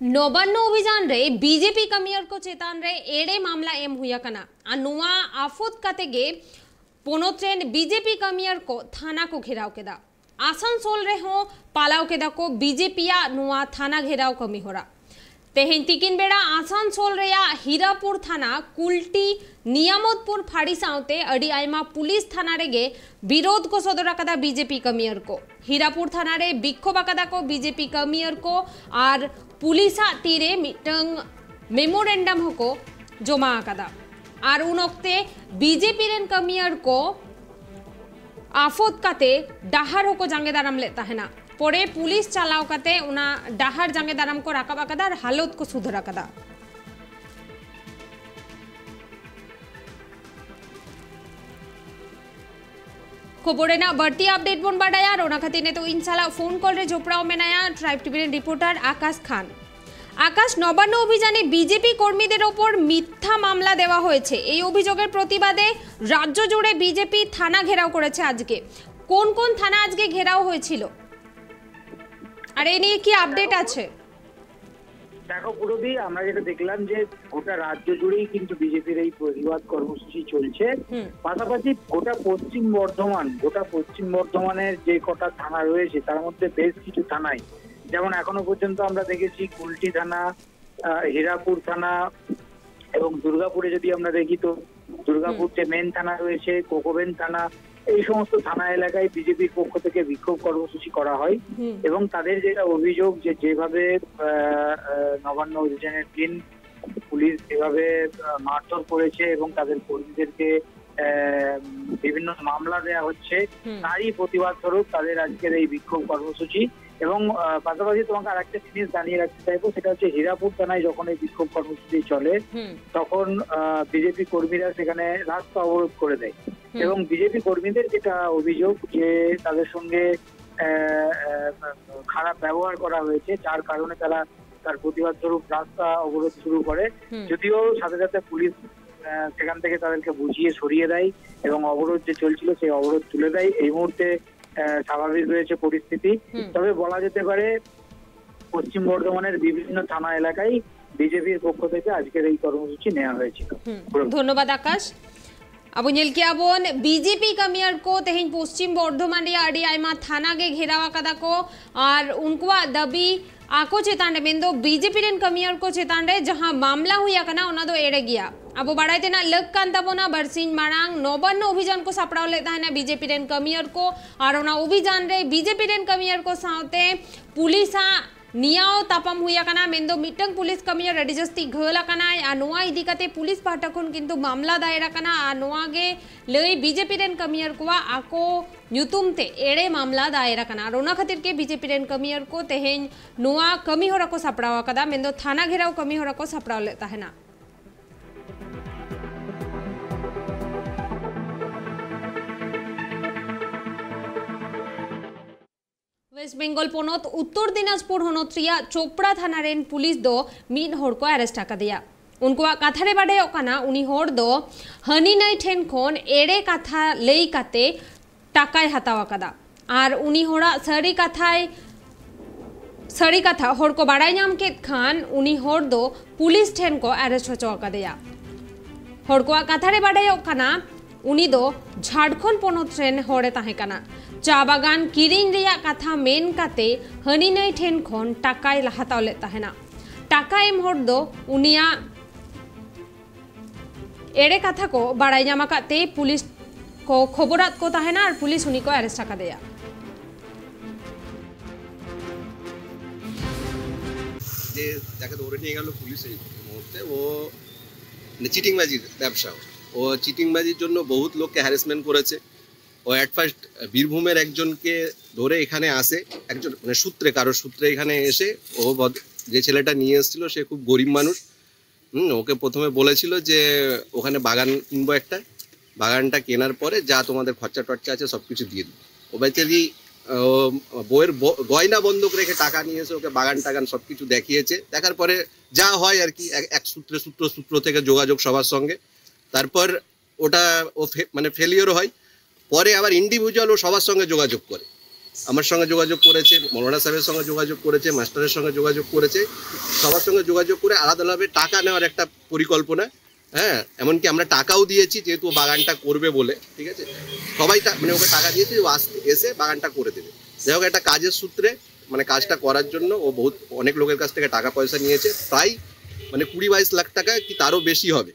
नौबन्नो अभियान रे बीजेपी कमियर को चेतान रे एड़े मामला एम हुआ कना अनुआ आफत कतेगे पोनोत्रेन बीजेपी कमियर को थाना को घेराव केदा आसनसोल रे हो पालाव केदा को बीजेपीया नुआ थाना घेराव कमी होरा तेहें तिकिन बेड़ा आसनसोल रेया हीरापुर थाना कुल्टी नियामतपुर फाड़ी सावते अड़ी आयमा पुलिस थाना रेगे विरोध को सदर कदा बीजेपी कमियर को हीरापुर थाना रे बिक्षोभ कदा को बीजेपी कमियर को और पुलिसा तीरे मिटंग मेमोरेंडम को जमा कदा और उन वक्ते बीजेपी रेन कमियर को आफत काते डाहार को जांगे दाराम लेता है ना पड़े पुलिस चालाव काते उना डाहार जांगे दाराम को राकाब कदा और हालत को सुधरा कदा खबरे ना बढ़ती अपडेट बन बाडाया रोना खातिर ने तो इंशाल्लाह फोन कॉल रे जोपड़ाओ में नया ट्राइब टीवी रिपोर्टर आकाश खान आकाश नबान्न अभियाने बीजेपी कर्मीদের ওপর মিথ্যা মামলা দেওয়া হয়েছে এই অভিযোগের প্রতিবাদে রাজ্য জুড়ে বিজেপি থানা ঘেরাও করেছে আজকে কোন কোন থানা আজকে ঘেরাও হয়েছিল আর এই নিয়ে কি আপডেট আছে দেখো পুরোদি আমরা যেটা দেখলাম যে গোটা রাজ্য জুড়েই কিন্তু বিজেপির এই প্রতিবাদ কর্মসূচি চলছে পাশাপাশি গোটা পশ্চিম বর্ধমানের যে কটা থানা রয়েছে তার মধ্যে বেশ কিছু থানায় যেমন এখনো পর্যন্ত আমরা দেখেছি কুলটি থানা হীরাপুর থানা এবং দুর্গাপুরে যদি আমরা দেখি তো দুর্গাপুর যে মেন থানা রয়েছে কোকোবেন থানা এই সমস্ত থানা এলাকায় বিজেপির পক্ষ থেকে বিক্ষোভ কর্মসূচি করা হয় এবং তাদের যেটা অভিযোগ যে যেভাবে নবান্ন অভিযানের দিন পুলিশ যেভাবে মারধর করেছে এবং তাদের কর্মীদেরকে বিভিন্ন মামলা দেওয়া হচ্ছে তারই প্রতিবাদ স্বরূপ তাদের আজকের এই বিক্ষোভ কর্মসূচি এবং পাশাপাশি তোমাকে আর একটা জিনিস জানিয়ে রাখতে চাইবো সেটা হচ্ছে হীরাপুর থানায় যখন এই বিক্ষোভ কর্মসূচি চলে তখন বিজেপি কর্মীরা সেখানে রাস্তা অবরোধ করে দেয় এবং বিজেপি কর্মীদের যেটা অভিযোগ যে তাদের সঙ্গে খারাপ ব্যবহার করা হয়েছে যার কারণে তারা তার প্রতিবাদ স্বরূপ রাস্তা অবরোধ শুরু করে যদিও সাথে সাথে পুলিশ সেখান থেকে তাদেরকে বুঝিয়ে সরিয়ে দেয় এবং অবরোধ যে চলছিল সেই অবরোধ তুলে দেয় এই মুহূর্তে স্বাভাবিক রয়েছে পরিস্থিতি তবে বলা যেতে পারে পশ্চিম বর্ধমানের বিভিন্ন থানা এলাকায় বিজেপির পক্ষ থেকে আজকের এই কর্মসূচি নেওয়া হয়েছিল ধন্যবাদ আকাশ अब निलकियाबोन बीजेपी कमियर को तेहिं पश्चिम बर्धमान अड़ी आयमा थाना के घेरावा कदा को और उनको दबी आको चेतान मेंदो बीजेपी रेन कमियर को चेतान जहां मामला हुआ कना उना दो एड़े गया अब बाड़ाते ना लग कांताबोना बरसिन मांग नौबन्न अभियान को सापड़ाव लेता है ना बीजेपी रेन कमियर को और उना अभियान रे बीजेपी रेन कमियर को साथे पुलिसा नियाओ तापम हुआ कना मेंदो मिटंग पुलिस कमियर अड़ी जस्ती घला कना आ नोआ इदी कते पुलिस पाटा खन किंतु मामला दायरा कना आ नोआ गे लई बीजेपी रेन कमियर को आको न्यूतुम ते एड़े मामला दायरा कना रोना खातिर के बीजेपी रेन कमियर को तेहें नोआ कमी होरा को सापड़ावा कदा मेंदो थाना घेराव कमी होरा को सापड़ाव लेता है ना वेस्ट बेंगल पोनत उत्तर दिनाजपुर होनोत्रिया चोपड़ा थाना रेन पुलिस दो मीन होड़ को अरेस्ट आका दिया उनको कथारे बाडे ओकाना उनी होड़ दो हनी नई ठेन खोन एड़े कथा लई काते टाकाय हतावा कदा और उनी होड़ा सरी कथा होड़ को बाड़ाय नाम के खान उनी होड़ दो पुलिस ठेन को अरेस्ट होचो आका दिया होड़ को कथारे बाडे ओकाना उनी दो झारखंड पोनत रेन होड़े ताहे कना चा बागान किरिंग रिया कथा मेन काते हनी नई ठेन खोन टाकाय हताव लेता है ना टाका एम होड़ दो उनिया एड़े कथा को बाड़ाय नामा काते पुलिस को खबरात को ताहे ना और पुलिस उनी को अरेस्ट आका दिया যে যাকে ধরে নিয়ে গেল পুলিশ এই মুহূর্তে ও চিটিংবাজির ব্যবসা ও চিটিংবাজির জন্য বহুত লোককে হ্যারাসমেন্ট করেছে ও এট ফার্স্ট বীরভূমের একজনকে ধরে এখানে আসে একজন মানে সূত্রে কারো সূত্রে এখানে এসে ও যে ছেলেটা নিয়ে এসেছিল সে খুব গরিব মানুষ ওকে প্রথমে বলেছিল যে ওখানে বাগান কিনবো একটা বাগানটা কেনার পরে যা তোমাদের খরচা টর্চা আছে সব কিছু দিয়ে দেবো ও বেচারি বইয়ের গয়না বন্ধক রেখে টাকা নিয়ে এসে ওকে বাগান টাগান সব কিছু দেখিয়েছে দেখার পরে যা হয় আর কি এক সূত্র থেকে যোগাযোগ সবার সঙ্গে তারপর ওটা ও মানে ফেলিওর হয় পরে আবার ইন্ডিভিজুয়াল ও সবার সঙ্গে যোগাযোগ করে আমার সঙ্গে যোগাযোগ করেছে, মৌলানা সাহেবের সঙ্গে যোগাযোগ করেছে, মাস্টারের সঙ্গে যোগাযোগ করেছে, সবার সঙ্গে যোগাযোগ করে আলাদাভাবে টাকা নেওয়ার একটা পরিকল্পনা। হ্যাঁ, এমনকি আমরা টাকাও দিয়েছি, যেহেতু বাগানটা করবে বলে, ঠিক আছে, সবাই মানে ওকে টাকা দিয়েছি, ও এসে বাগানটা করে দেবে। যাই হোক, একটা কাজের সূত্রে মানে কাজটা করার জন্য ও অনেক লোকের কাছ থেকে টাকা পয়সা নিয়েছে, প্রায় মানে 20-22 লাখ টাকা কি তারও বেশি হবে।